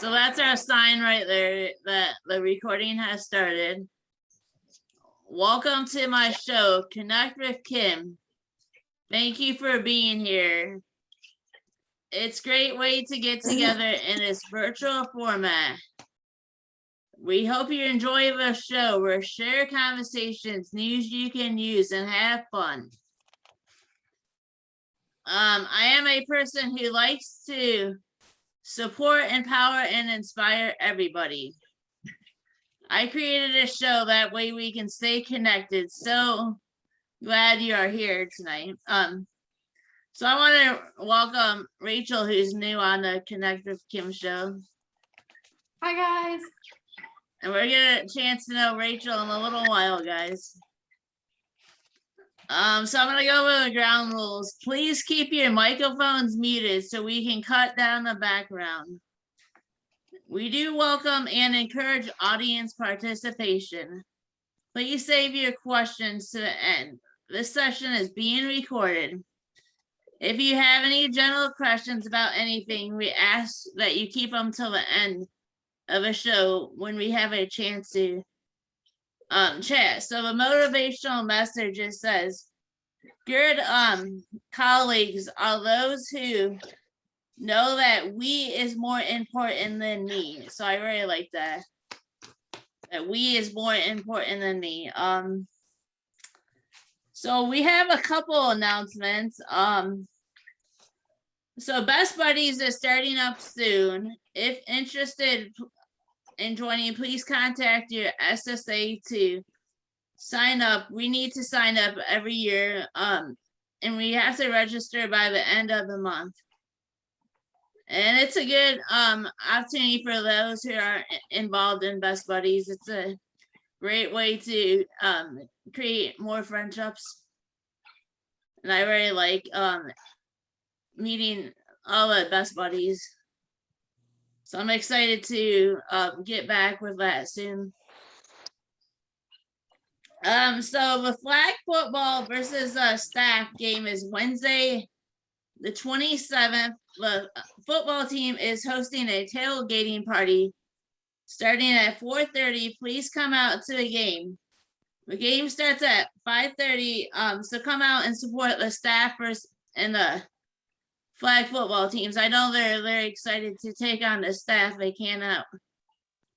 So that's our sign right there that the recording has started. Welcome to my show, Konnect with Kim. Thank you for being here. It's a great way to get together in this virtual format. We hope you enjoy the show. We'll share conversations, news you can use, and have fun. I am a person who likes to support, empower, and inspire everybody. I created a show that way we can stay connected. So glad you are here tonight. So I want to welcome Rachel, who's new on the Konnect with Kim show. Hi guys. And we're gonna a chance to know Rachel in a little while, guys. So I'm gonna go over the ground rules. Please keep your microphones muted so we can cut down the background. We do welcome and encourage audience participation. Please save your questions to the end. This session is being recorded. If you have any general questions about anything, we ask that you keep them till the end of a show when we have a chance to chat. So the motivational message just says, good colleagues are those who know that we is more important than me. So I really like that. That we is more important than me. So we have a couple announcements. So Best Buddies is starting up soon. If interested in joining, please contact your SSA to sign up. We need to sign up every year, and we have to register by the end of the month. And it's a good opportunity for those who are involved in Best Buddies. It's a great way to create more friendships. And I really like meeting all the Best Buddies. So I'm excited to get back with that soon. So the flag football versus staff game is Wednesday, the 27th. The football team is hosting a tailgating party starting at 4:30. Please come out to the game. The game starts at 5:30. So come out and support the staffers and the flag football teams. I know they're very excited to take on the staff. They cannot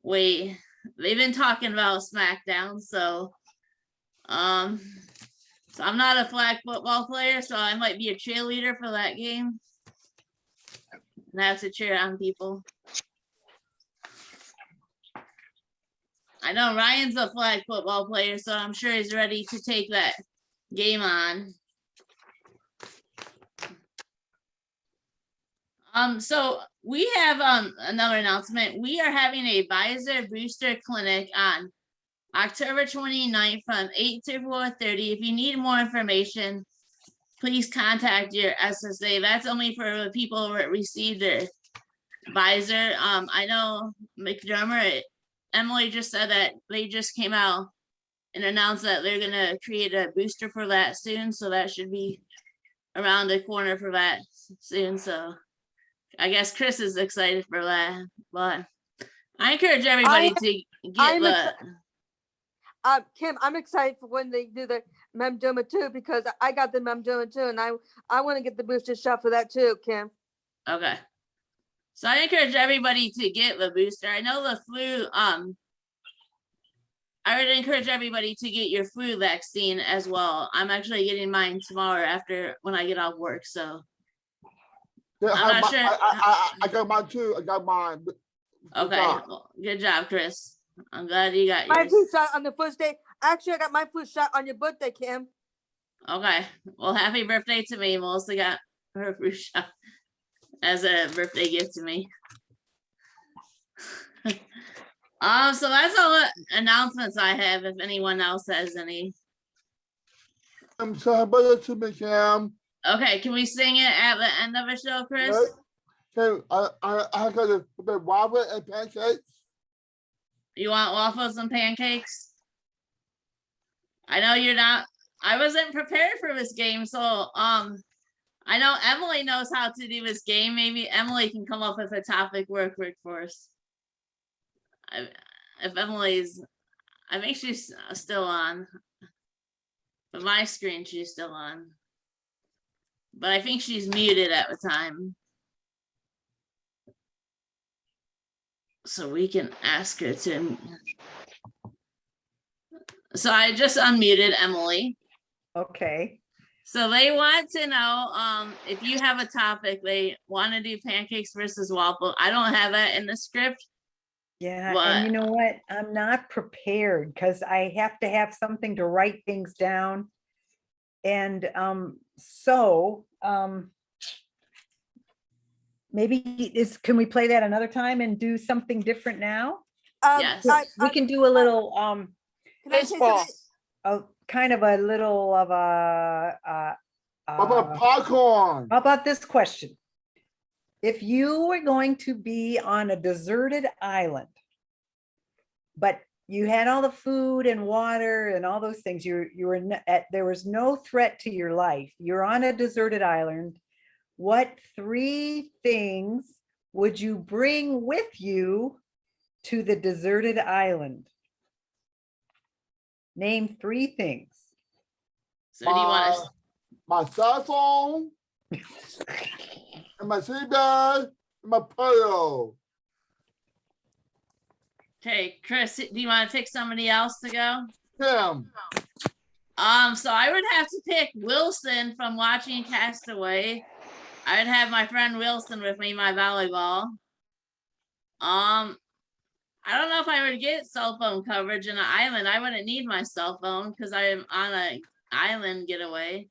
wait. They've been talking about SmackDown, so I'm not a flag football player, so I might be a cheerleader for that game. And I have to cheer on people. I know Ryan's a flag football player, so I'm sure he's ready to take that game on. So we have another announcement. We are having a Visor Booster Clinic on October 29th from 8 to 4:30. If you need more information, please contact your SSA. That's only for the people who received their Visor. I know McDermott, Emily just said that they just came out and announced that they're gonna create a booster for that soon. So that should be around the corner for that soon. So I guess Chris is excited for that, but I encourage everybody to get the. Kim, I'm excited for when they do the Memdoma too, because I got the Memdoma too, and I want to get the booster shot for that too, Kim. Okay. So I encourage everybody to get the booster. I know the flu, I would encourage everybody to get your flu vaccine as well. I'm actually getting mine tomorrow when I get off work, so. Yeah, I'm not sure. I got mine too. I got mine. Okay, well, good job, Chris. I'm glad you got My yours. flu shot on the first day. Actually, I got my flu shot on your birthday, Kim. Okay, well, happy birthday to me. Melissa got her flu shot as a birthday gift to me. So that's all the announcements I have. If anyone else has any. So about to me, Cam. Okay, can we sing it at the end of the show, Chris? Okay, I got a waffle and pancakes. You want waffles and pancakes? I know you're not. I wasn't prepared for this game, so I know Emily knows how to do this game. Maybe Emily can come up with a topic real quick for us. if Emily's, I think she's still on. But my screen, she's still on. But I think she's muted at the time. So we can ask her to. So I just unmuted Emily. Okay. So they want to know if you have a topic, they want to do pancakes versus waffle. I don't have that in the script. Yeah, What? and you know what? I'm not prepared because I have to have something to write things down. And maybe can we play that another time and do something different now? Yes. We can do a little Can I say Baseball. something? kind of a little of a What about popcorn? how about this question? If you were going to be on a deserted island, but you had all the food and water and all those things, there was no threat to your life. You're on a deserted island. What 3 things would you bring with you to the deserted island? Name 3 things. So do you want to? My cell phone and my seatbelt and my pillow. Okay, Chris, do you want to pick somebody else to go? Tim. So I would have to pick Wilson from watching Castaway. I would have my friend Wilson with me, my volleyball. I don't know if I would get cell phone coverage in an island. I wouldn't need my cell phone because I am on an island getaway.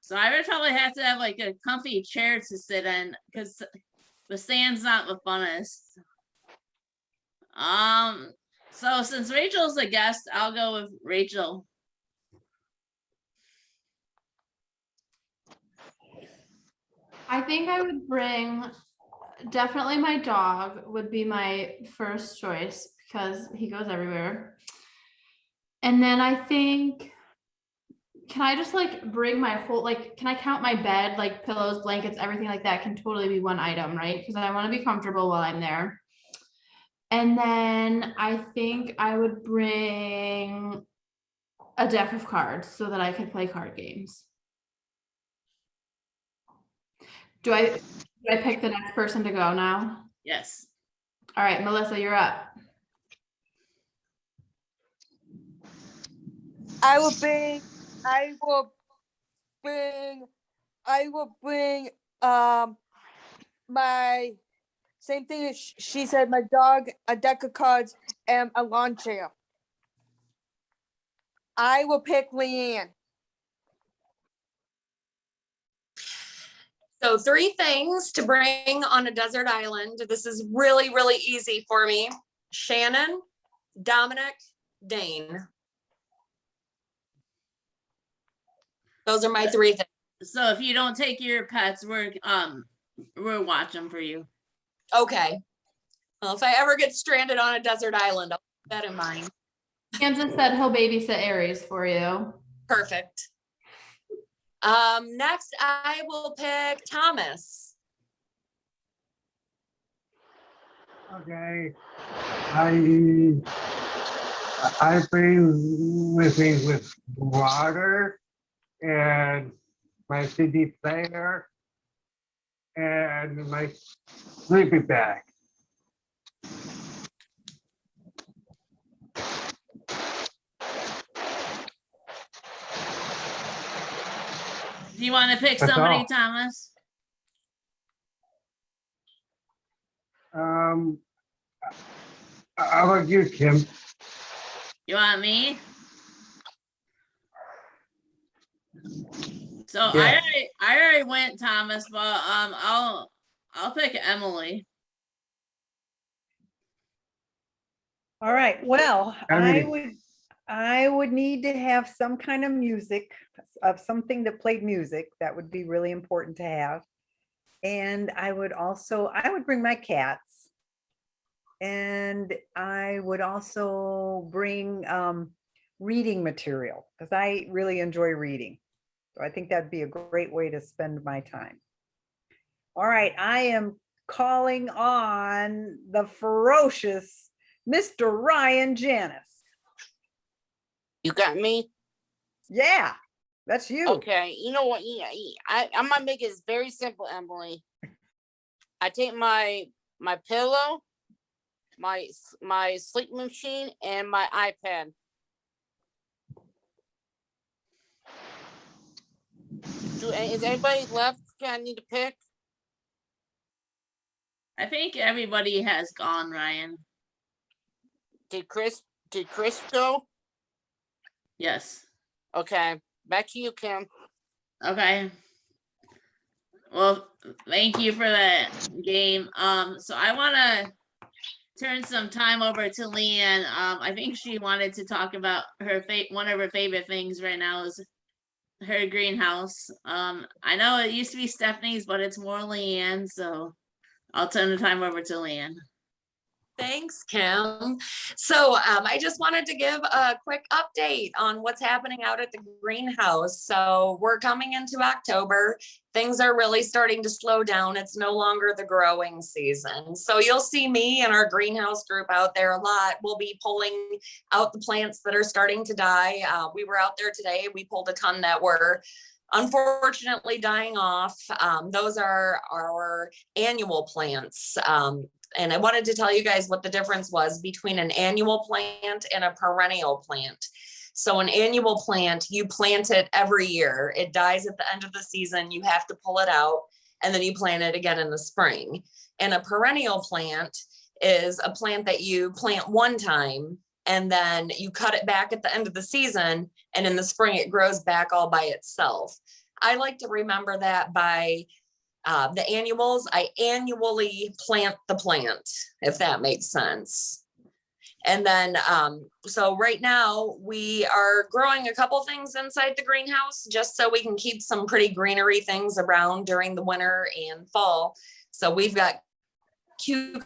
So I would probably have to have like a comfy chair to sit in because the sand's not the funnest. So since Rachel's a guest, I'll go with Rachel. I think I would bring, definitely my dog would be my first choice because he goes everywhere. And then I think, can I just like bring my whole, like, can I count my bed, like pillows, blankets, everything like that can totally be one item, right? Because I want to be comfortable while I'm there. And then I think I would bring a deck of cards so that I could play card games. Do I pick the next person to go now? Yes. All right, Melissa, you're up. I will bring my same thing as she said, my dog, a deck of cards, and a lawn chair. I will pick Leanne. So 3 things to bring on a desert island. This is really, really easy for me. Shannon, Dominic, Dane. Those are my 3 things. So if you don't take your pets, we'll watch them for you. Okay. Well, if I ever get stranded on a desert island, I'll keep that in mind. Kansas said he'll babysit Aries for you. Perfect. Next, I will pick Thomas. Okay. I bring with me with water and my CD player and my sleeping bag. Do you want to pick That's somebody, all. Thomas? How about you, Kim? You want me? So Yeah. I already went Thomas, but I'll pick Emily. All right, well, Emily. I would need to have some kind of music, of something that played music. That would be really important to have. And I would bring my cats. And I would also bring reading material because I really enjoy reading. So I think that'd be a great way to spend my time. All right, I am calling on the ferocious Mr. Ryan Janis. You got me? Yeah, that's you. Okay. You know what? Yeah, I'm gonna make it very simple, Emily. I take my pillow, my sleep machine, and my iPad. Is anybody left? I need to pick. I think everybody has gone, Ryan. Did Chris go? Yes. Okay. Back to you, Kim. Okay. Well, thank you for that game. So I want to turn some time over to Leanne. I think she wanted to talk about her one of her favorite things right now is her greenhouse. I know it used to be Stephanie's, but it's more Leanne, so I'll turn the time over to Leanne. Thanks, Kim. So I just wanted to give a quick update on what's happening out at the greenhouse. So we're coming into October. Things are really starting to slow down. It's no longer the growing season. So you'll see me and our greenhouse group out there a lot. We'll be pulling out the plants that are starting to die. We were out there today. We pulled a ton that were unfortunately dying off. Those are our annual plants. And I wanted to tell you guys what the difference was between an annual plant and a perennial plant. So an annual plant, you plant it every year. It dies at the end of the season. You have to pull it out and then you plant it again in the spring. And a perennial plant is a plant that you plant one time and then you cut it back at the end of the season. And in the spring, it grows back all by itself. I like to remember that by the annuals, I annually plant the plant, if that makes sense. And then, so right now we are growing a couple things inside the greenhouse just so we can keep some pretty greenery things around during the winter and fall. So we've got cucumbers,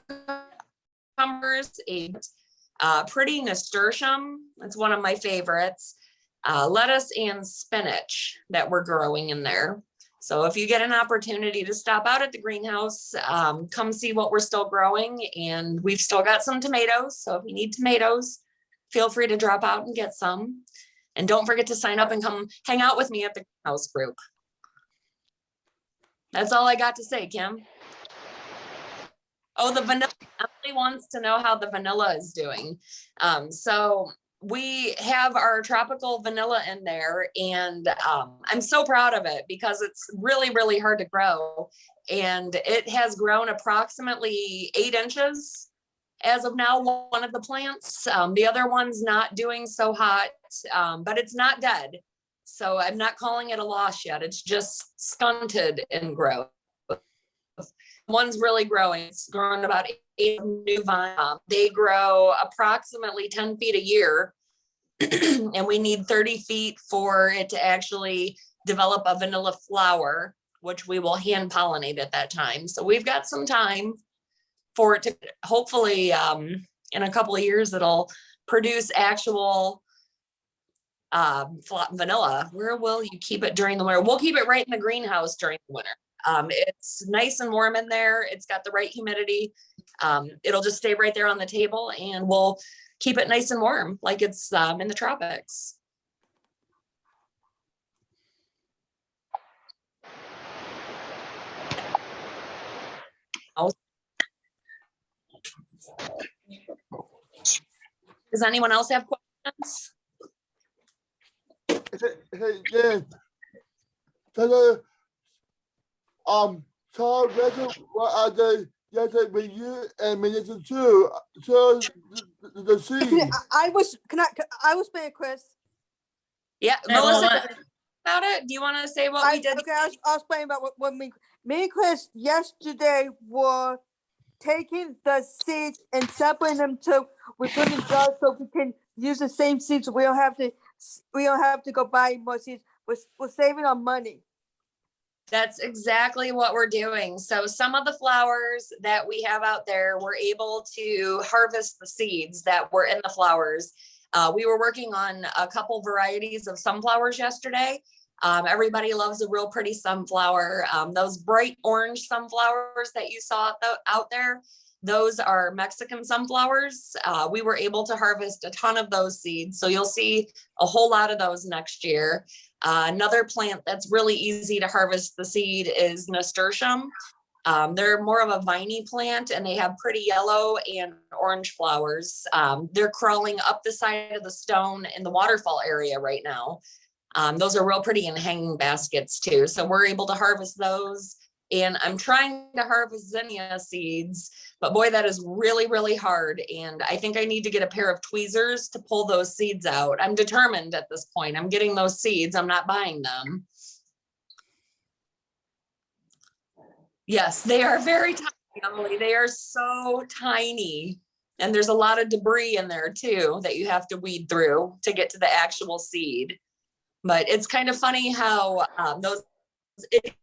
a pretty nasturtium. It's one of my favorites. Lettuce and spinach that we're growing in there. So if you get an opportunity to stop out at the greenhouse, come see what we're still growing. And we've still got some tomatoes. So if you need tomatoes, feel free to drop out and get some. And don't forget to sign up and come hang out with me at the house group. That's all I got to say, Kim. Oh, the vanilla. Emily wants to know how the vanilla is doing. So we have our tropical vanilla in there, and I'm so proud of it because it's really, really hard to grow. And it has grown approximately 8 inches as of now, one of the plants. The other one's not doing so hot, but it's not dead. So I'm not calling it a loss yet. It's just stunted in growth. One's really growing. It's grown about 8 new vines. They grow approximately 10 feet a year. And we need 30 feet for it to actually develop a vanilla flower, which we will hand pollinate at that time. So we've got some time for it to hopefully in a couple of years, it'll produce actual vanilla. Where will you keep it during the winter? We'll keep it right in the greenhouse during the winter. It's nice and warm in there. It's got the right humidity. It'll just stay right there on the table and we'll keep it nice and warm like it's in the tropics. Does anyone else have questions? Hey, yeah. So, what are they? Yes, with you and Minister too. So the seed. I was playing Chris. Yeah, Yeah, well, Melissa, about it. Do you want to say what we did? Okay, I was playing about what me and Chris yesterday were taking the seeds and separating them so we put in jars so we can use the same seeds. So we don't have to go buy more seeds. We're saving on money. That's exactly what we're doing. So some of the flowers that we have out there, we're able to harvest the seeds that were in the flowers. We were working on a couple varieties of sunflowers yesterday. Everybody loves a real pretty sunflower. Those bright orange sunflowers that you saw out there, those are Mexican sunflowers. We were able to harvest a ton of those seeds. So you'll see a whole lot of those next year. Another plant that's really easy to harvest the seed is Nasturtium. They're more of a viney plant and they have pretty yellow and orange flowers. They're crawling up the side of the stone in the waterfall area right now. Those are real pretty in hanging baskets too. So we're able to harvest those. And I'm trying to harvest zinnia seeds, but boy, that is really, really hard. And I think I need to get a pair of tweezers to pull those seeds out. I'm determined at this point. I'm getting those seeds. I'm not buying them. Yes, they are very tiny, Emily. They are so tiny. And there's a lot of debris in there too that you have to weed through to get to the actual seed. But it's kind of funny how those itty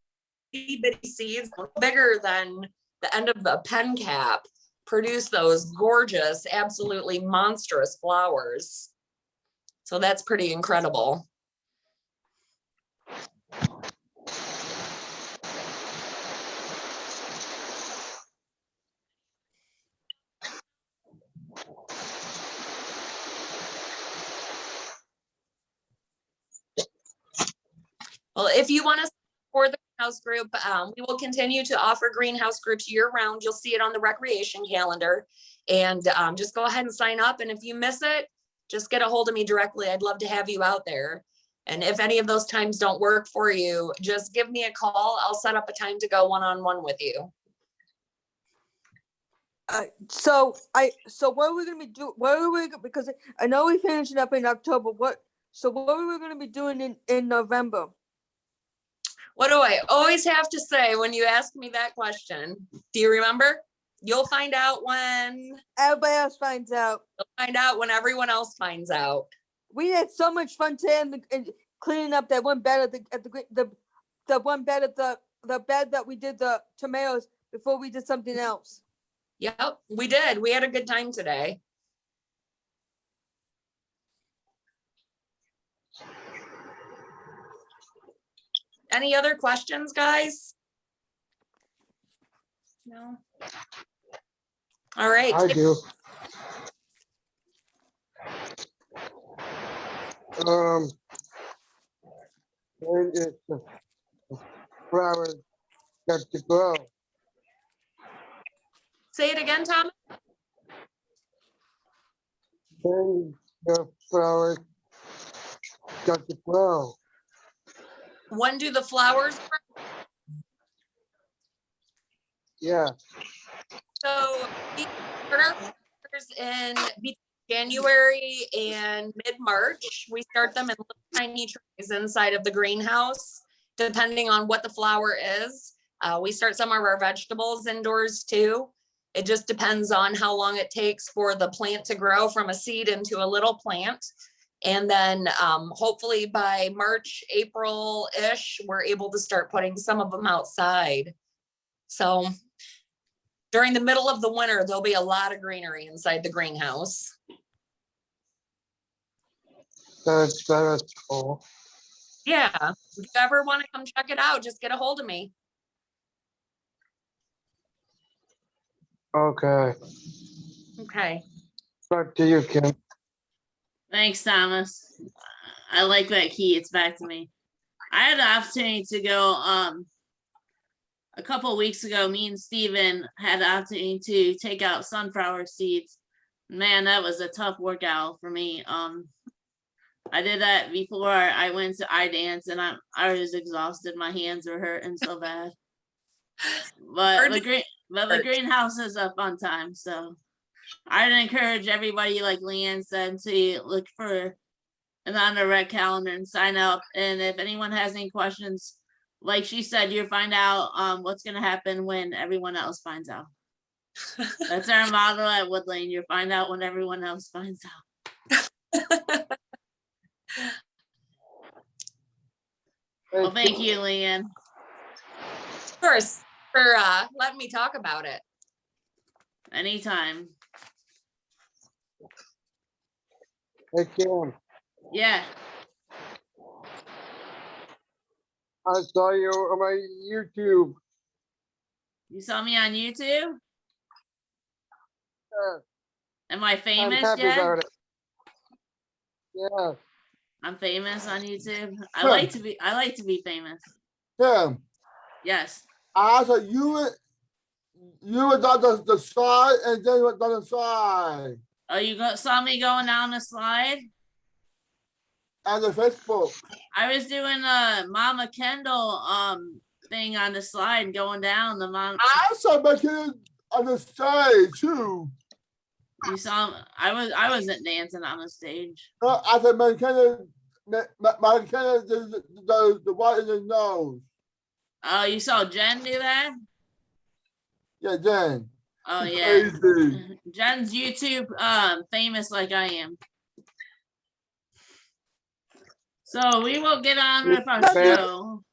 bitty seeds, bigger than the end of the pen cap, produce those gorgeous, absolutely monstrous flowers. So that's pretty incredible. Well, if you want to support the greenhouse group, we will continue to offer greenhouse groups year round. You'll see it on the recreation calendar, and just go ahead and sign up. And if you miss it, just get a hold of me directly. I'd love to have you out there. And if any of those times don't work for you, just give me a call. I'll set up a time to go one-on-one with you. So what are we gonna be doing? Because I know we finished it up in October. So what are we gonna be doing in November? What do I always have to say when you ask me that question? Do you remember? You'll find out when Everybody else finds out. you'll find out when everyone else finds out. We had so much fun today and cleaning up that one bed the one bed of the bed that we did the tomatoes before we did something else. Yep, we did. We had a good time today. Any other questions, guys? No. All right. I do. When is the flower got to grow? Say it again, Tom. When the flower got to grow? When do the flowers grow? Yeah. So we start our flowers in between January and mid-March. We start them in little tiny trays inside of the greenhouse, depending on what the flower is. We start some of our vegetables indoors too. It just depends on how long it takes for the plant to grow from a seed into a little plant. And then hopefully by March, April-ish, we're able to start putting some of them outside. So during the middle of the winter, there'll be a lot of greenery inside the greenhouse. That's cool. Yeah, if you ever want to come check it out, just get a hold of me. Okay. Okay. Back to you, Kim. Thanks, Thomas. I like that key. It's back to me. I had the opportunity to go a couple of weeks ago. Me and Steven had the opportunity to take out sunflower seeds. Man, that was a tough workout for me. I did that before I went to iDance, and I was exhausted. My hands were hurting so bad. But the greenhouse is a fun time, so I'd encourage everybody, like Leanne said, to look for an on the rec calendar and sign up. And if anyone has any questions, like she said, you'll find out what's going to happen when everyone else finds out. That's our motto at Woodland. You'll find out when everyone else finds out. Well, thank you, Leanne. Of course, for letting me talk about it. Anytime. Hey, Kim. Yeah. I saw you on my YouTube. You saw me on YouTube? Yeah, Am I I'm famous happy yet? about it. Yeah. I'm famous on YouTube. I Huh. like to be famous. Tim, Yes. I said you were on the side and then you went on the side Oh, saw me going down the slide? and the Facebook. I was doing a Mama Kendall thing on the slide and going down the mom. I saw my kid on the side too. You saw I wasn't dancing on the stage. No, I said my kid, the white in the nose. Oh, you saw Jen do that? Yeah, Jen. Oh She's yeah. crazy. Jen's YouTube famous like I am. So we will get on with our Fan. show.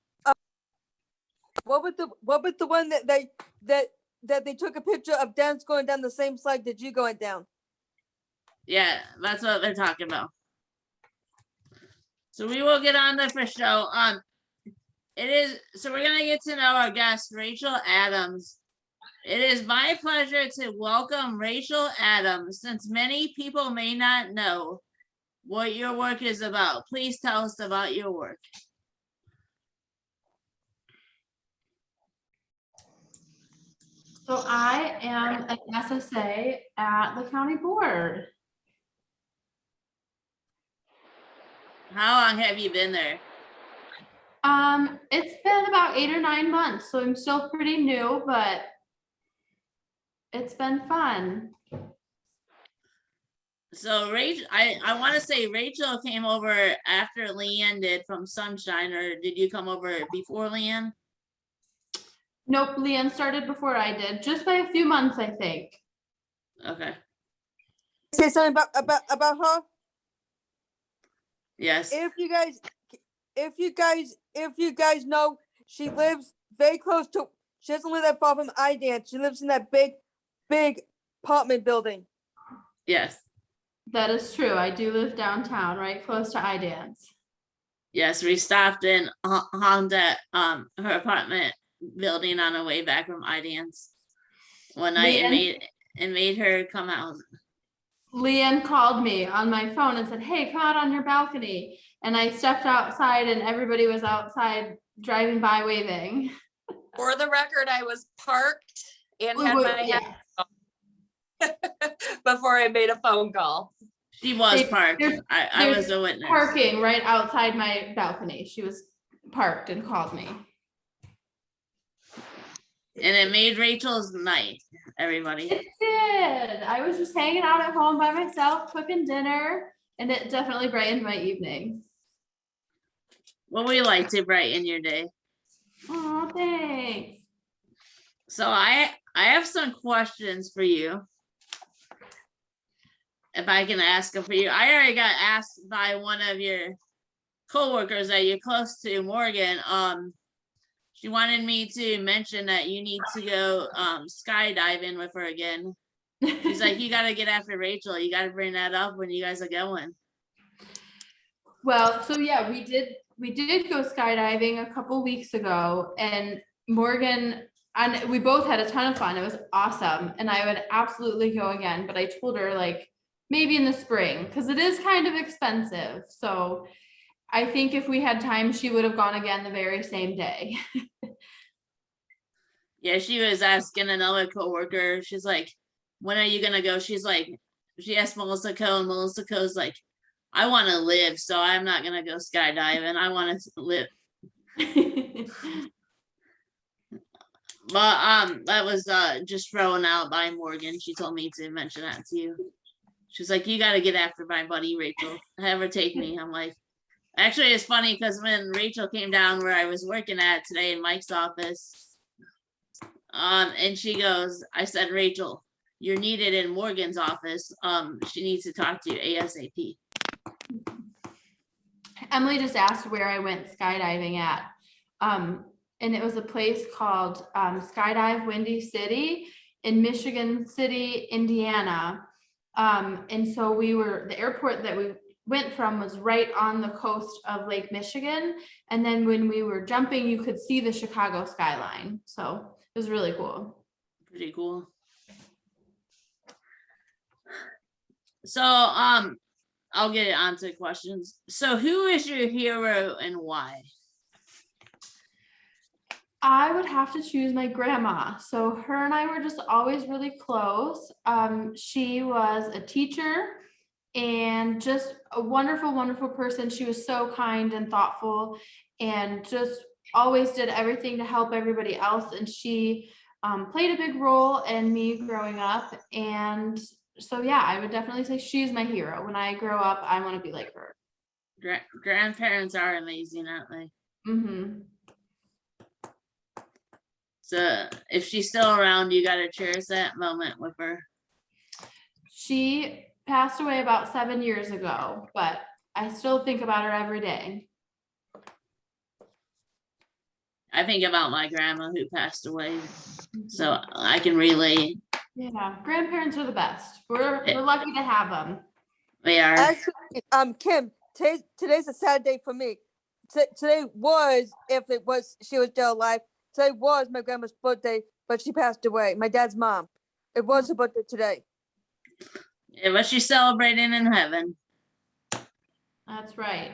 What was the one that they took a picture of dance going down the same slide that you going down? Yeah, that's what they're talking about. So we will get on with our show. So we're gonna get to know our guest, Rachel Adams. It is my pleasure to welcome Rachel Adams. Since many people may not know what your work is about, please tell us about your work. So I am an SSA at the county board. How long have you been there? It's been about 8 or 9 months, so I'm still pretty new, but it's been fun. So Rachel, I want to say Rachel came over after Leanne did from Sunshine, or did you come over before Leanne? Nope, Leanne started before I did, just by a few months, I think. Okay. Say something about her. Yes. If you guys know, she lives very close to. She doesn't live that far from iDance. She lives in that big apartment building. Yes. That is true. I do live downtown, right close to iDance. Yes, we stopped in honked at her apartment building on our way back from iDance one night and made her come out. Leanne called me on my phone and said, "Hey, come out on your balcony." And I stepped outside and everybody was outside driving by waving. For the record, I was parked and had my head before I made a phone call. She was parked. I there's was a witness. Parking right outside my balcony. She was parked and called me. And it made Rachel's night, everybody. It did. I was just hanging out at home by myself, cooking dinner, and it definitely brightened my evening. Well, we like to brighten your day. Oh, thanks. So I have some questions for you. If I can ask them for you. I already got asked by one of your coworkers that you're close to, Morgan. She wanted me to mention that you need to go skydiving with her again. She's like, you got to get after Rachel. You got to bring that up when you guys are going. Well, so yeah, we did go skydiving a couple weeks ago, and Morgan and we both had a ton of fun. It was awesome, and I would absolutely go again. But I told her like maybe in the spring because it is kind of expensive. So I think if we had time, she would have gone again the very same day. Yeah, she was asking another coworker. She's like, when are you gonna go? She's like, she asked Melissa Coe, and Melissa Coe's like, I want to live, so I'm not gonna go skydiving. I want to live. But that was just thrown out by Morgan. She told me to mention that to you. She's like, you got to get after my buddy Rachel. Have her take me. I'm like, actually, it's funny because when Rachel came down where I was working at today in Mike's office, and she goes, I said, Rachel, you're needed in Morgan's office. She needs to talk to you ASAP. Emily just asked where I went skydiving at. And it was a place called Skydive Windy City in Michigan City, Indiana. And so the airport that went from was right on the coast of Lake Michigan. And then when we were jumping, you could see the Chicago skyline. So it was really cool. Pretty cool. So, I'll get on to questions. So who is your hero and why? I would have to choose my grandma. So her and I were just always really close. She was a teacher and just a wonderful, wonderful person. She was so kind and thoughtful and just always did everything to help everybody else. And she played a big role in me growing up. And so, yeah, I would definitely say she's my hero. When I grow up, I want to be like her. Grandparents are amazing, aren't they? Mm-hmm. So if she's still around, you got to cherish that moment with her. She passed away about 7 years ago, but I still think about her every day. I think about my grandma who passed away, so I can relate. Yeah, grandparents are the best. We're lucky to have them. They are. Actually, Kim, today's a sad day for me. Today was, if it was, she was still alive. Today was my grandma's birthday, but she passed away. My dad's mom. It was her birthday today. Yeah, but she's celebrating in heaven. That's right.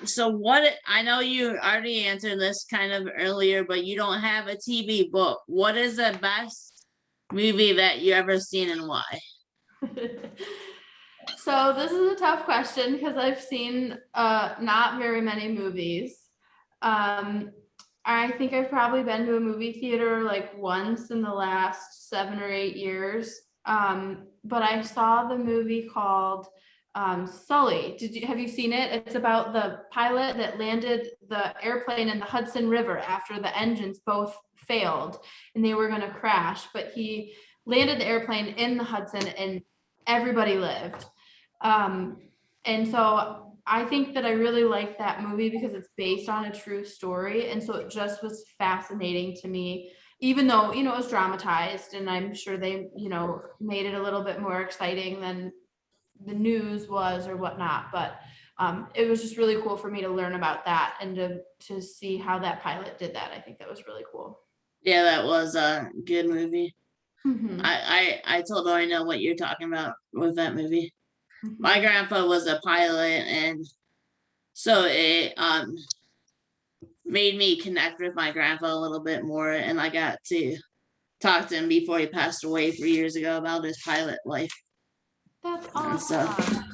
So what, I know you already answered this kind of earlier, but you don't have a TV book. What is the best movie that you ever seen and why? So this is a tough question because I've seen not very many movies. I think I've probably been to a movie theater like once in the last 7 or 8 years. But I saw the movie called Sully. Have you seen it? It's about the pilot that landed the airplane in the Hudson River after the engines both failed and they were going to crash, but he landed the airplane in the Hudson and everybody lived. And so I think that I really like that movie because it's based on a true story. And so it just was fascinating to me, even though, it was dramatized and I'm sure they, made it a little bit more exciting than the news was or whatnot. But it was just really cool for me to learn about that and to see how that pilot did that. I think that was really cool. Yeah, that was a good movie. Mm-hmm. I totally know what you're talking about with that movie. Mm-hmm. My grandpa was a pilot, and so it made me connect with my grandpa a little bit more, and I got to talk to him before he passed away 3 years ago about his pilot life. That's And so, awesome.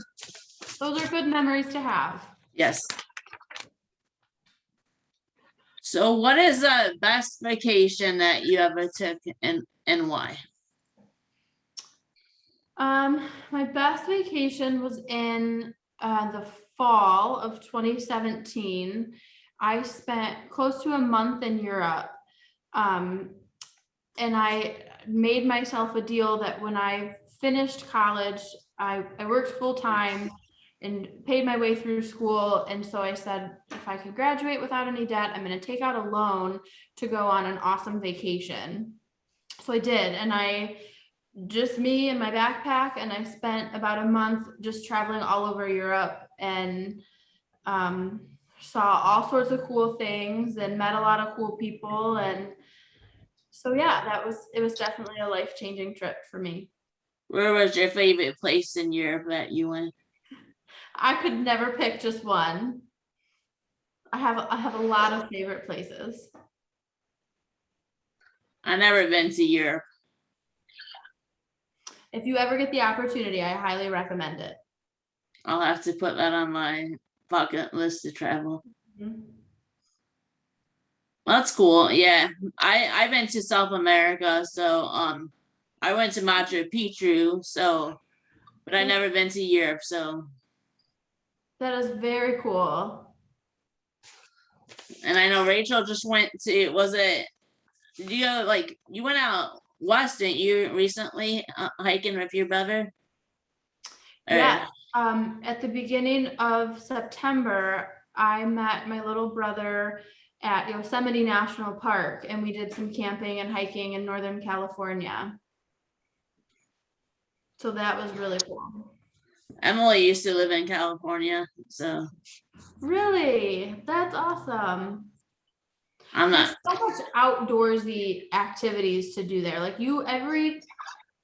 Those are good memories to have. yes. So what is the best vacation that you ever took and why? My best vacation was in the fall of 2017. I spent close to a month in Europe. And I made myself a deal that when I finished college, I worked full time and paid my way through school. And so I said, if I could graduate without any debt, I'm going to take out a loan to go on an awesome vacation. So I did. And just me and my backpack, and I spent about a month just traveling all over Europe and saw all sorts of cool things and met a lot of cool people. And so yeah, it was definitely a life-changing trip for me. Where was your favorite place in Europe that you went? I could never pick just one. I have a lot of favorite places. I've never been to Europe. If you ever get the opportunity, I highly recommend it. I'll have to put that on my bucket list to travel. Mm-hmm. That's cool. Yeah, I've been to South America, so I went to Machu Picchu, so, but I've never been to Europe, so. That is very cool. And I know Rachel just went to, did you go, like, you went out west, didn't you, recently, hiking with your brother? Yeah, at the beginning of September, I met my little brother at Yosemite National Park, and we did some camping and hiking in Northern California. So that was really cool. Emily used to live in California, so Really? That's awesome. I'm There's not. so much outdoorsy activities to do there. Like every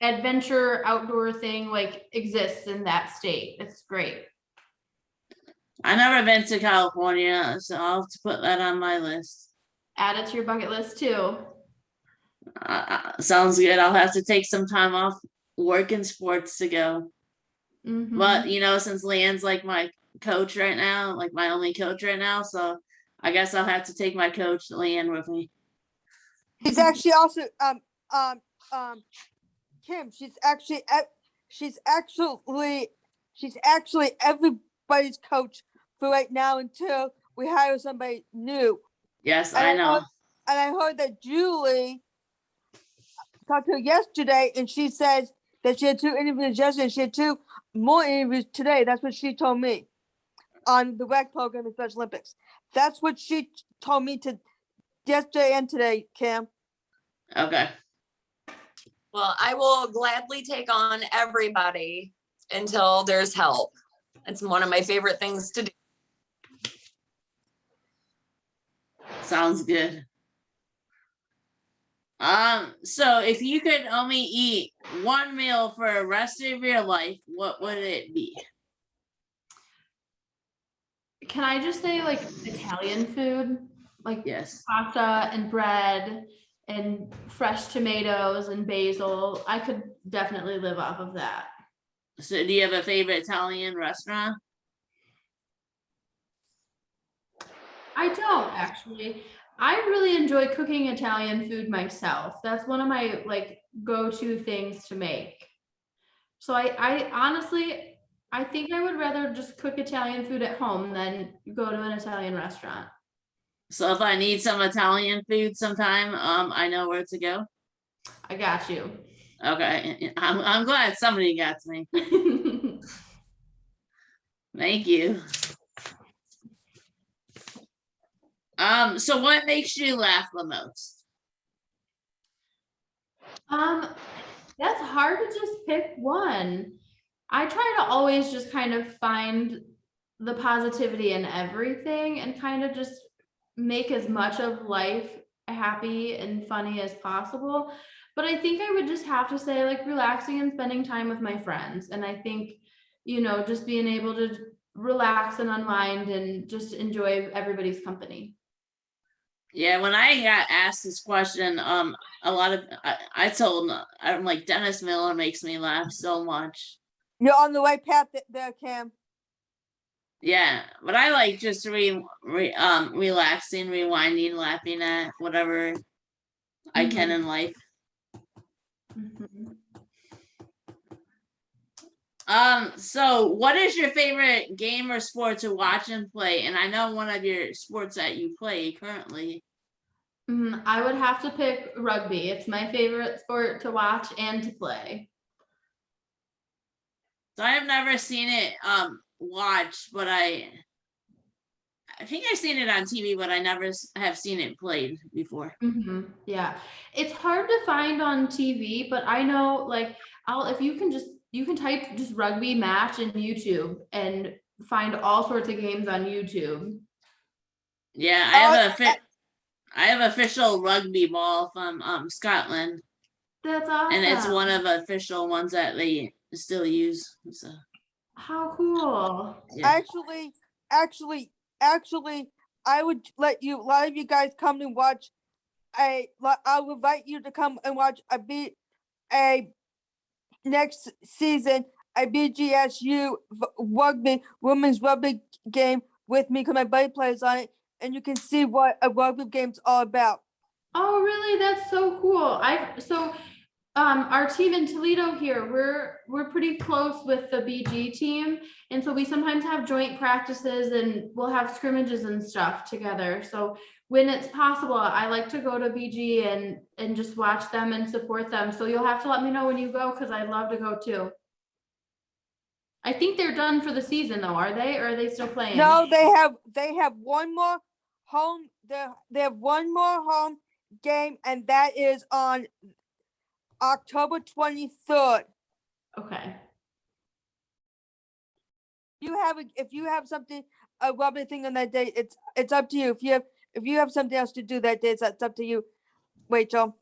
adventure outdoor thing like exists in that state. It's great. I never been to California, so I'll have to put that on my list. Add it to your bucket list too. Sounds good. I'll have to take some time off work and sports to go. Mhm. But since Leanne's like my coach right now, like my only coach right now, so I guess I'll have to take my coach Leanne with me. She's actually also Kim. She's actually everybody's coach for right now until we hire somebody new. Yes, And I know. I heard that Julie talked to her yesterday, and she says that she had 2 interviews yesterday. She had 2 more interviews today. That's what she told me on the rec program in Special Olympics. That's what she told me to yesterday and today, Cam. Okay. Well, I will gladly take on everybody until there's help. It's one of my favorite things to do. Sounds good. So if you could only eat one meal for the rest of your life, what would it be? Can I just say like Italian food? Like Yes. pasta and bread and fresh tomatoes and basil. I could definitely live off of that. So do you have a favorite Italian restaurant? I don't actually. I really enjoy cooking Italian food myself. That's one of my like go-to things to make. So I honestly, I think I would rather just cook Italian food at home than go to an Italian restaurant. So if I need some Italian food sometime, I know where to go. I got you. Okay. I'm glad somebody got to me. Thank you. So what makes you laugh the most? That's hard to just pick one. I try to always just kind of find the positivity in everything and kind of just make as much of life happy and funny as possible. But I think I would just have to say like relaxing and spending time with my friends. And I think, just being able to relax and unwind and just enjoy everybody's company. Yeah, when I got asked this question, a lot of I told I'm like Dennis Miller makes me laugh so much. You're on the right path there, Cam. Yeah, but I like just relaxing, rewinding, laughing at whatever I can in life. Mhm. So what is your favorite game or sport to watch and play? And I know one of your sports that you play currently. I would have to pick rugby. It's my favorite sport to watch and to play. So I have never seen it watched, but I think I've seen it on TV, but I never have seen it played before. Yeah, it's hard to find on TV, but I know like if you can type just rugby match in YouTube and find all sorts of games on YouTube. Yeah, I have official rugby ball from Scotland, That's awesome. and it's one of the official ones that they still use. So how cool. yeah. Actually, I would let a lot of you guys come and watch. I'll invite you to come and watch a next season a BGSU rugby women's rugby game with me because my buddy plays on it, and you can see what a rugby game's all about. Oh, really? That's so cool. Our team in Toledo here, we're pretty close with the BG team. And so we sometimes have joint practices and we'll have scrimmages and stuff together. So when it's possible, I like to go to BG and just watch them and support them. So you'll have to let me know when you go because I'd love to go too. I think they're done for the season though, are they? Or are they still playing? No, they have one more home. They have one more home game, and that is on October 23rd. Okay. if you have something, a Robin thing on that day, it's up to you. If you have something else to do that day, it's up to you, Rachel.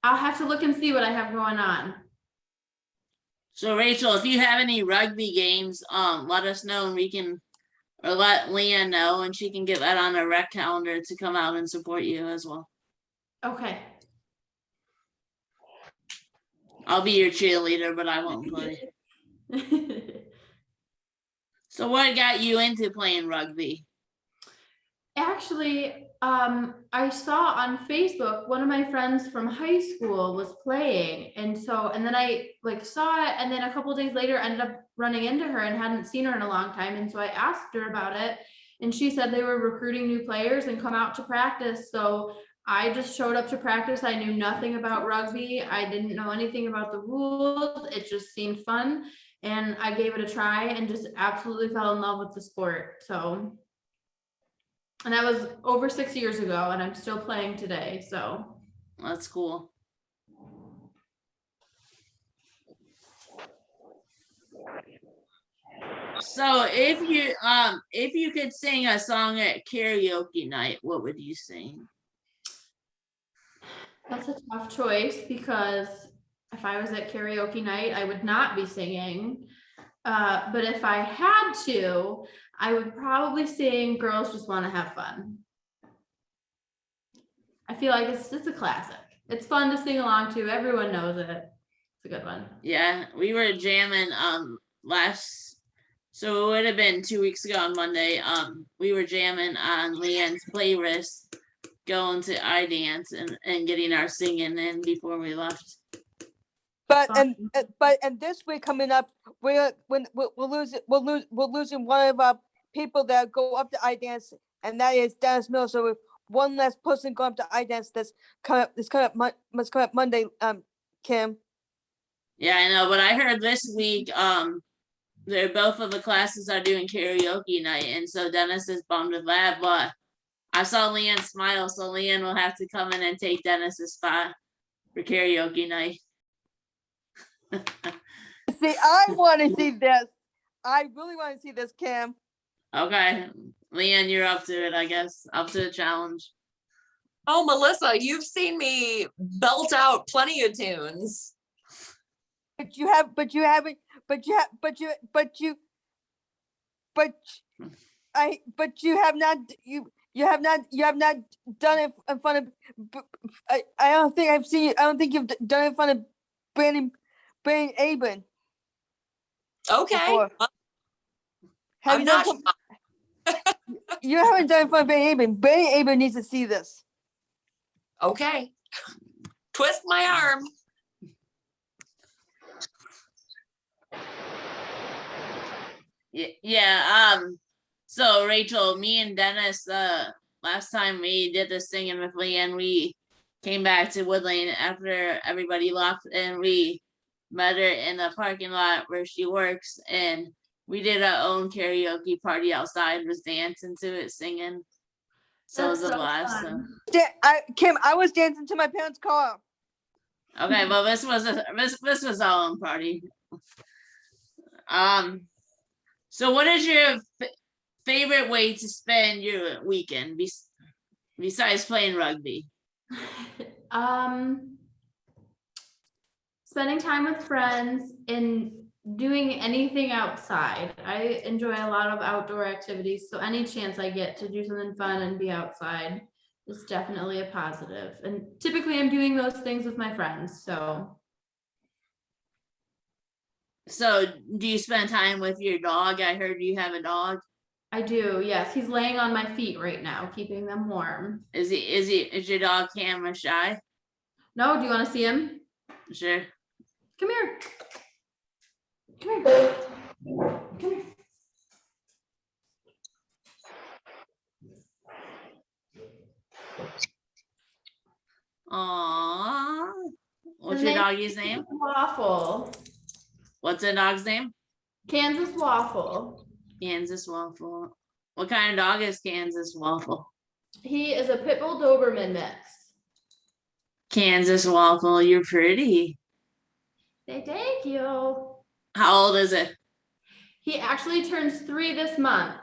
I'll have to look and see what I have going on. So Rachel, if you have any rugby games, let us know and we can, or let Leanne know and she can get that on a rec calendar to come out and support you as well. Okay. I'll be your cheerleader, but I won't play. So what got you into playing rugby? Actually, I saw on Facebook one of my friends from high school was playing, and then I like saw it, and then a couple of days later ended up running into her and hadn't seen her in a long time, and so I asked her about it, and she said they were recruiting new players and come out to practice. So I just showed up to practice. I knew nothing about rugby. I didn't know anything about the rules. It just seemed fun, and I gave it a try and just absolutely fell in love with the sport. So. And that was over 6 years ago, and I'm still playing today, so. That's cool. So if you could sing a song at karaoke night, what would you sing? That's a tough choice, because if I was at karaoke night, I would not be singing. But if I had to, I would probably sing Girls Just Want to Have Fun. I feel like it's a classic. It's fun to sing along to. Everyone knows it. It's a good one. Yeah, we were jamming so it would have been 2 weeks ago on Monday. We were jamming on Leanne's playlist, going to iDance and getting our singing in before we left. But this week coming up, we're losing one of our people that go up to iDance, and that is Dennis Mills. So one less person going up to iDance that's coming up Monday. Kim. Yeah, I know, but I heard this week they're both of the classes are doing karaoke night, and so Dennis is bummed with that. But I saw Leanne smile, so Leanne will have to come in and take Dennis's spot for karaoke night. See, I want to see this. I really want to see this, Kim. Okay, Leanne, you're up to it, I guess. Up to the challenge. Oh, Melissa, you've seen me belt out plenty of tunes. But you have not done it in front of. I don't think I've seen you. I don't think you've done it in front of Brandon Aben. Okay. Before. I'm not. You haven't done it in front of Brandon Aben. Brandon Aben needs to see this. Okay. Twist my arm. Yeah. So Rachel, me and Dennis, last time we did this singing with Leanne, we came back to Woodlane after everybody left, and we met her in the parking lot where she works, and we did our own karaoke party outside, was dancing to it, singing. So it was a blast. So. Kim, I was dancing to my parents' car. Okay, well, this was our own party. So what is your favorite way to spend your weekend besides playing rugby? Spending time with friends and doing anything outside. I enjoy a lot of outdoor activities, so any chance I get to do something fun and be outside is definitely a positive. And typically I'm doing those things with my friends, so. So do you spend time with your dog? I heard you have a dog. I do, yes. He's laying on my feet right now, keeping them warm. Is your dog camera shy? No, do you want to see him? Sure. Come here. Come here. Come here. Aww. What's your doggy's name? Waffle. What's the dog's name? Kansas Waffle. Kansas Waffle. What kind of dog is Kansas Waffle? He is a Pit Bull Doberman mix. Kansas Waffle, you're pretty. Thank you. How old is it? He actually turns 3 this month.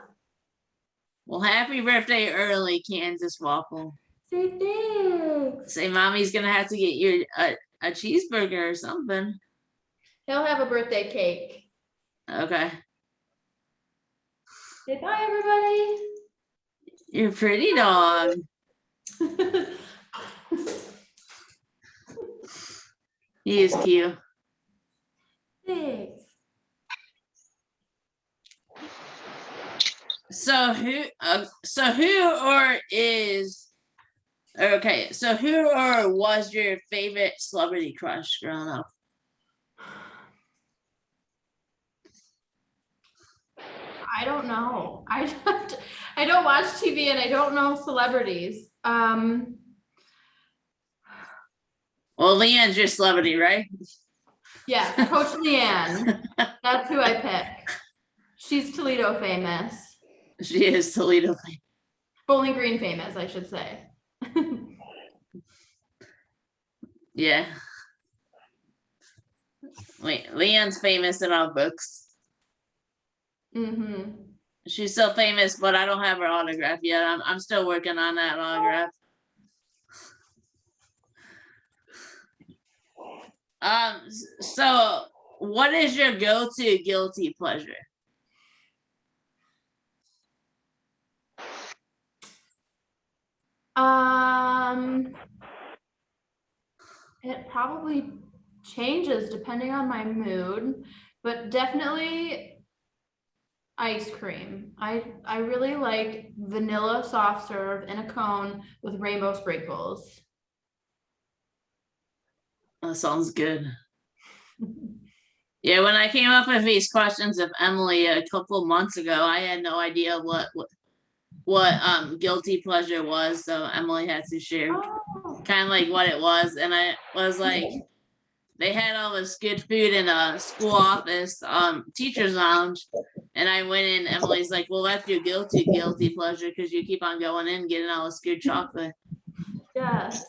Well, happy birthday early, Kansas Waffle. Say thanks. Say mommy's gonna have to get you a cheeseburger or something. He'll have a birthday cake. Okay. Say bye, everybody. You're a pretty dog. He is cute. Thanks. So who was your favorite celebrity crush growing up? I don't know. I don't watch TV and I don't know celebrities. Well, Leanne's your celebrity, right? Yes, Coach Leanne. That's who I pick. She's Toledo famous. She is Toledo. Bowling Green famous, I should say. Yeah. Wait, Leanne's famous in our books. Mm-hmm. She's so famous, but I don't have her autograph yet. I'm still working on that autograph. So what is your go-to guilty pleasure? It probably changes depending on my mood, but definitely ice cream. I really like vanilla soft serve in a cone with rainbow sprinkles. That sounds good. Yeah, when I came up with these questions of Emily a couple months ago, I had no idea what guilty pleasure was, so Emily had to share kind of like what it was, and I was like, they had all this good food in a school office, teacher's lounge, and I went in. Emily's like, well, that's your guilty pleasure because you keep on going in getting all this good chocolate. Yes.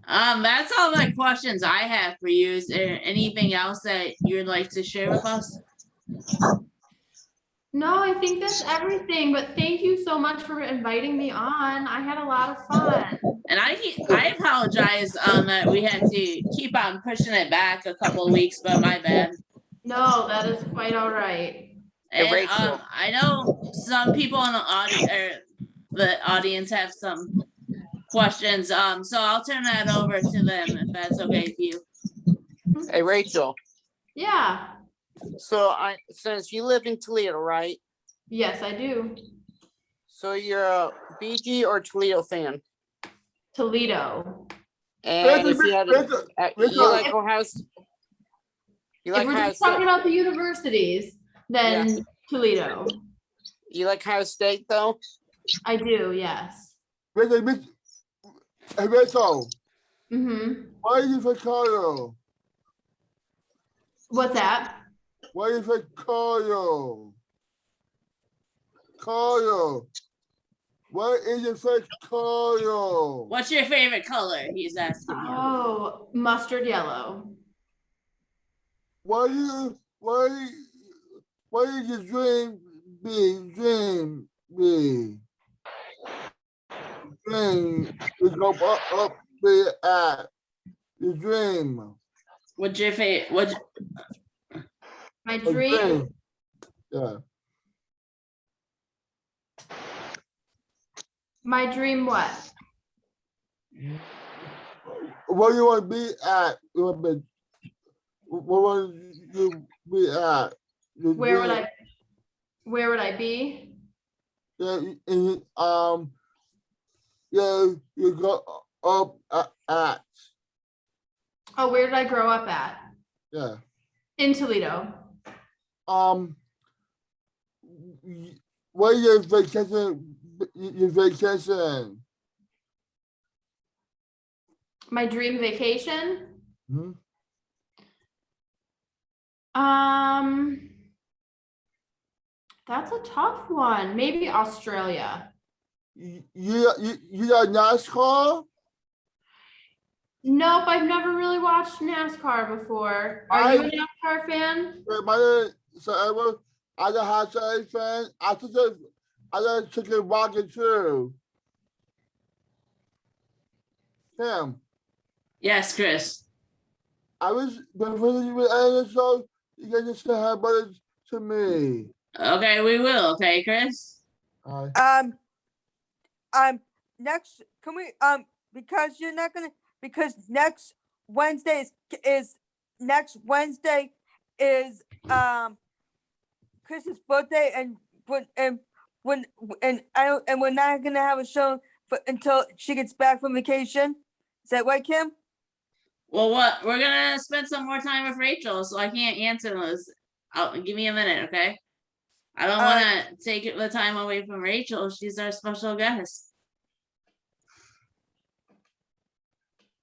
That's all the questions I have for you. Is there anything else that you'd like to share with us? No, I think that's everything, but thank you so much for inviting me on. I had a lot of fun. And I apologize that we had to keep on pushing it back a couple of weeks, but my bad. No, that is quite all right. And Rachel. I know some people in the audience have some questions. So I'll turn that over to them if that's okay with you. Hey, Rachel. Yeah. So since you live in Toledo, right? Yes, I do. So you're a BG or Toledo fan? Toledo. And if you had you like Ohio, you If like we're Ohio just talking State? about the universities, then Toledo. You like Ohio State though? I do, yes. Rachel, Mm-hmm. why are you from Colorado? What's that? Why are you from Colorado? Colorado. Why is your face Colorado? What's your favorite color? He's asking you. Oh, mustard yellow. Why did your dream be? Dream to go up there at your dream. What's your favorite? My A dream. Yeah. My dream what? Where you want to be at? Where want you be at? Your Where would dream. where would I be? Yeah, and yeah, you go up at. Oh, where did I grow up at? Yeah. In Toledo. Where your vacation? Your vacation? My dream vacation? Hmm? That's a tough one. Maybe Australia. You got NASCAR? Nope, I've never really watched NASCAR before. Are you a NASCAR fan? ever, as a hot Saturday fan, I like chicken rocket too. Tim, Yes, Chris. I was before you were ending the show, you guys just say hi about it to me. Okay, we will. Okay, Chris. Hi. Next, can we, because you're not gonna, because next Wednesday next Wednesday is, Chris's birthday, and we're not gonna have a show until she gets back from vacation. Is that right, Kim? Well, what we're gonna spend some more time with Rachel, so I can't answer those. Give me a minute, okay? I don't want to take the time away from Rachel. She's our special guest.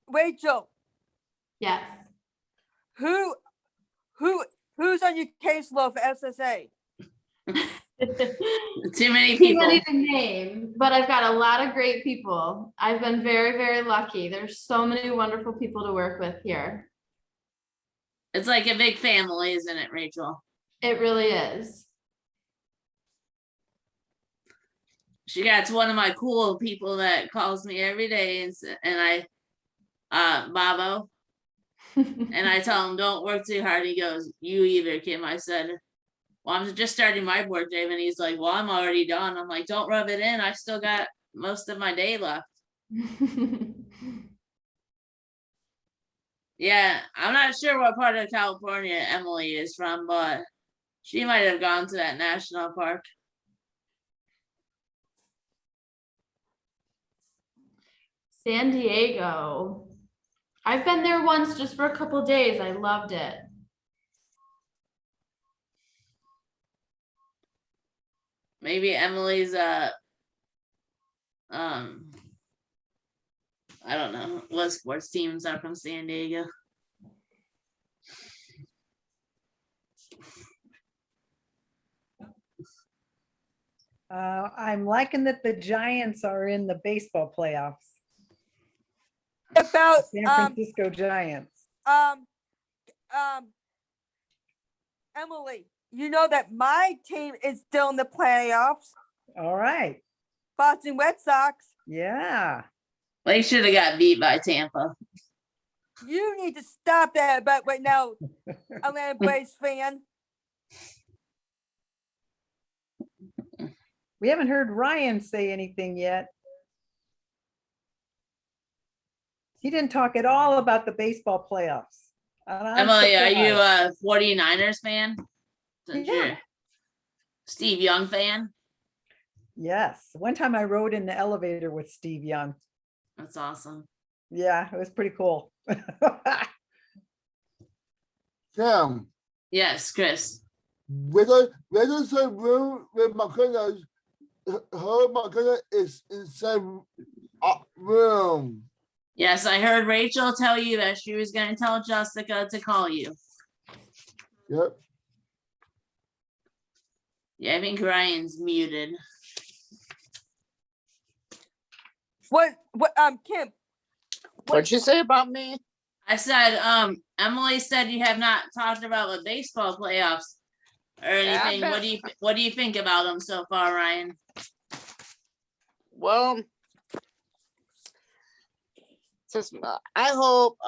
Rachel, Yes. who's on your caseload for SSA? Too many Too people. many to name, but I've got a lot of great people. I've been very, very lucky. There's so many wonderful people to work with here. It's like a big family, isn't it, Rachel? It really is. She got one of my cool people that calls me every day, and Babo, and I tell him don't work too hard. He goes, "You either, Kim." I said, "Well, I'm just starting my work day," and he's like, "Well, I'm already done." I'm like, "Don't rub it in. I still got most of my day left." Yeah, I'm not sure what part of California Emily is from, but she might have gone to that national park. San Diego. I've been there once just for a couple days. I loved it. Maybe Emily's I don't know what sports teams are from San Diego. I'm liking that the Giants are in the baseball playoffs. About, San Francisco Giants. Emily, you know that my team is still in the playoffs, All right. Boston Red Sox. Yeah. They should have got beat by Tampa. You need to stop that, but right now, Atlanta Braves fan. We haven't heard Ryan say anything yet. He didn't talk at all about the baseball playoffs. And I'm Emily, are you surprised. a 49ers fan? Since Yeah. you're a Steve Young fan? Yes. One time I rode in the elevator with Steve Young. That's awesome. Yeah, it was pretty cool. Tim, Yes, Chris. whether the room with McKenna, her McKenna is in the same room. Yes, I heard Rachel tell you that she was going to tell Jessica to call you. Yep. Yeah, I think Ryan's muted. What, Kim? What'd you say about me? I said, Emily said you have not talked about the baseball playoffs or Yeah, I anything. bet. What do you think about them so far, Ryan? Well, since I hope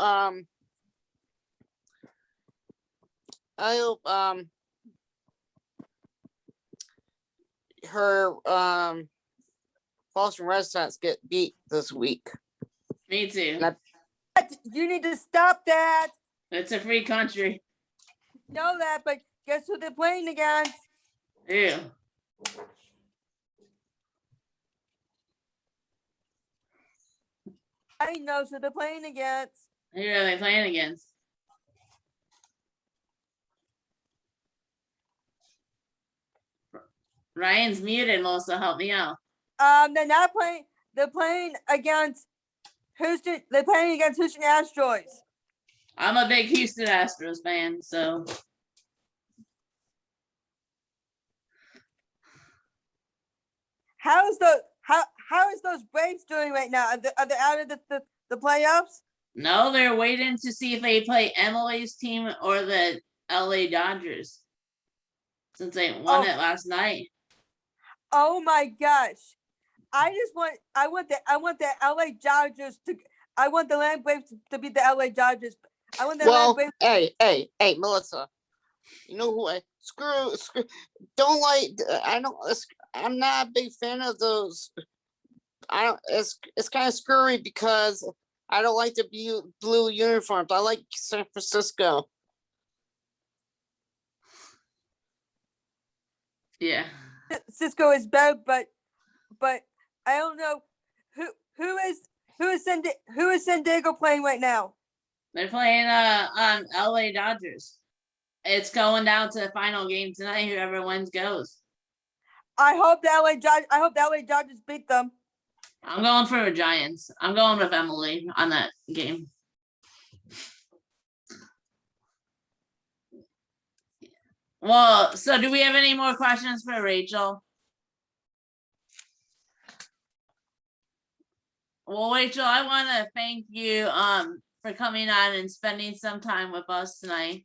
her Boston Red Sox get beat this week. Me too. That- You need to stop that. It's a free country. Know that, but guess who they're playing against? Ew. I know who they're playing against. Who are they playing against? Ryan's muted, Melissa. Help me out. They're not playing. They're playing against Houston. They're playing against Houston Astros. I'm a big Houston Astros fan, so How is those Braves doing right now? Are they out of the playoffs? no, they're waiting to see if they play Emily's team or the LA Dodgers. since they won Oh. it last night. Oh my gosh. I want the LA Dodgers I want the Land Braves to be the LA Dodgers. I want the Well, Land Braves. hey, Melissa. You know who screw don't like I'm not a big fan of those. I don't it's kind of screwy because I don't like the blue uniforms. I like San Francisco. Yeah. Cisco is better, but I don't know who is San Diego playing right now. They're playing on LA Dodgers. It's going down to the final game tonight. Whoever wins goes. I hope the LA Dodgers beat them. I'm going for the Giants. I'm going with Emily on that game. Well, so do we have any more questions for Rachel? Well, Rachel, I want to thank you for coming on and spending some time with us tonight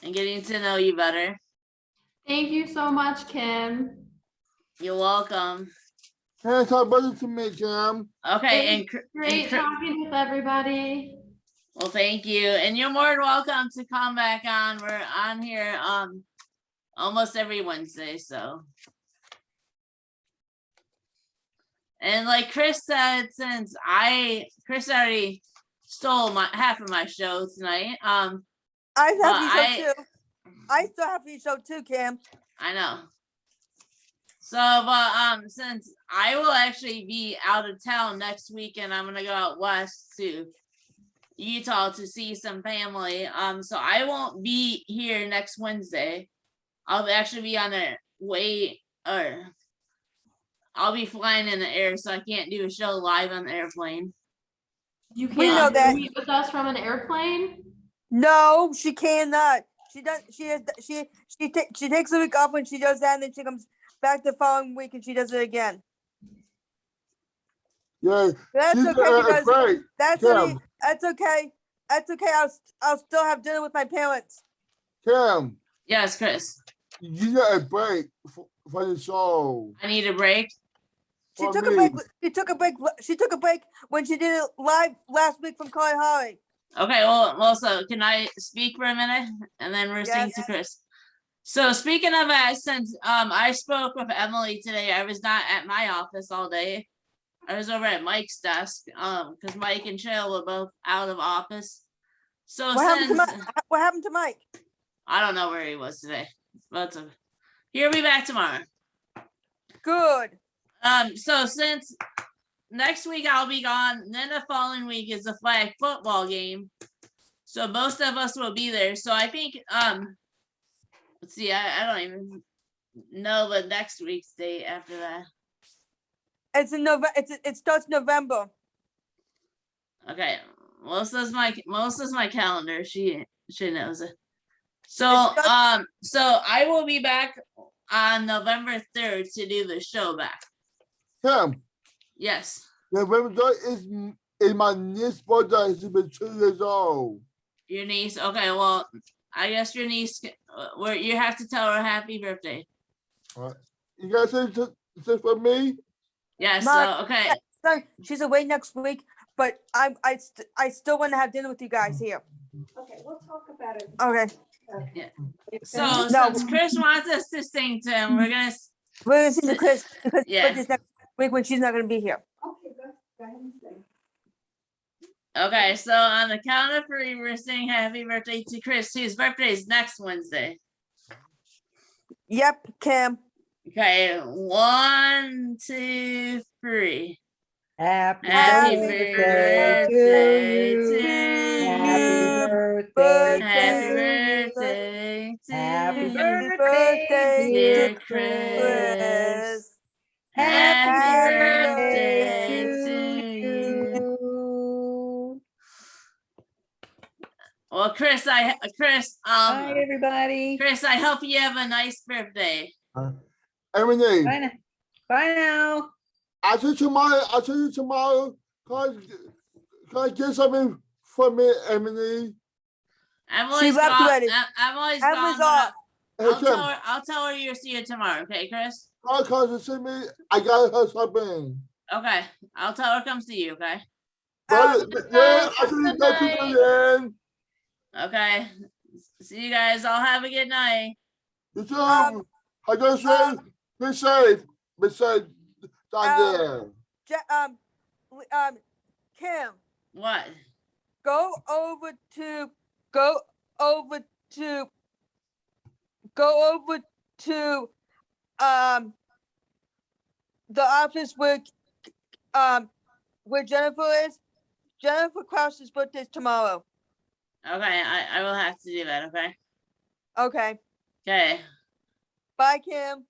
and getting to know you better. Thank you so much, Kim. You're welcome. Hey, talk about it to me, Cam. Okay, It was great talking with everybody. well, thank you, and you're more than welcome to come back on. We're on here almost every Wednesday, so. And like Chris said, since Chris already stole half of my show tonight. I have your show too. I still have your show too, Cam. I know. So, but since I will actually be out of town next weekend, I'm gonna go out west to Utah to see some family. So I won't be here next Wednesday. I'll actually be on the way, or I'll be flying in the air, so I can't do a show live on the airplane. You We know can't that. meet with us from an airplane? No, she cannot. She does. She takes a week off when she does that, and then she comes back the following week and she does it again. Yeah, That's she's okay because afraid. that's Cam. only, that's okay. That's okay. I'll still have dinner with my parents. Cam, Yes, Chris. you got a break for the show. I need a break. She For took a me. break. She took a break. She took a break when she did it live last week from Colin Holly. Okay, well, so can I speak for a minute and then we're seeing Yes. to Chris. So speaking of accents, I spoke with Emily today. I was not at my office all day. I was over at Mike's desk, because Mike and Cheryl were both out of office. So What happened to since Mike? What happened to Mike? I don't know where he was today, but he'll be back tomorrow. Good. So since next week I'll be gone, then the following week is a flag football game. So most of us will be there. So I think let's see, I don't even know the next week's date after that. It's in November. It starts November. Okay. Melissa's my calendar. She knows it. So so I will be back on November 3rd to do the show back. Cam, Yes. November is my niece's birthday. She's been 2 years old. Your niece. Okay, well, I guess your niece where you have to tell her happy birthday. You guys say for me? Yes, Mom, so okay. So she's away next week, but I still want to have dinner with you guys here. Okay, we'll talk about it. Okay. So No. since Chris wants us to sing to him, we're gonna sing to Chris because Yeah. birthday's next week when she's not going to be here. Okay, go ahead and sing. okay, so on the count of three, we're saying happy birthday to Chris, whose birthday is next Wednesday. Yep, Cam. Okay, 1, 2, 3. Happy Happy birthday birthday to you. to Happy you. birthday. Happy to birthday to Happy you. birthday, dear to Chris. Happy Happy birthday birthday to you. you. Well, Chris, Bye, everybody. Chris, I hope you have a nice birthday. Emily, Bye now. Bye now. I'll see you tomorrow. Can I get something for me, Emily? Emily's left gone. already. Emily's Emily's gone. off. Kim, I'll tell her you'll see her tomorrow, okay, Chris? call to see me. I got her something. Okay, I'll tell her come see you, okay? But yeah, I see you Good next night. week again. Okay, see you guys, all have a good night. You too. Um, I just say, be safe. Be safe down there. Kim, What? go over to go over to go over to the office where Jennifer is. Jennifer Krause's birthday is tomorrow. Okay, I will have to do that, okay? Okay. Okay, Bye, Kim.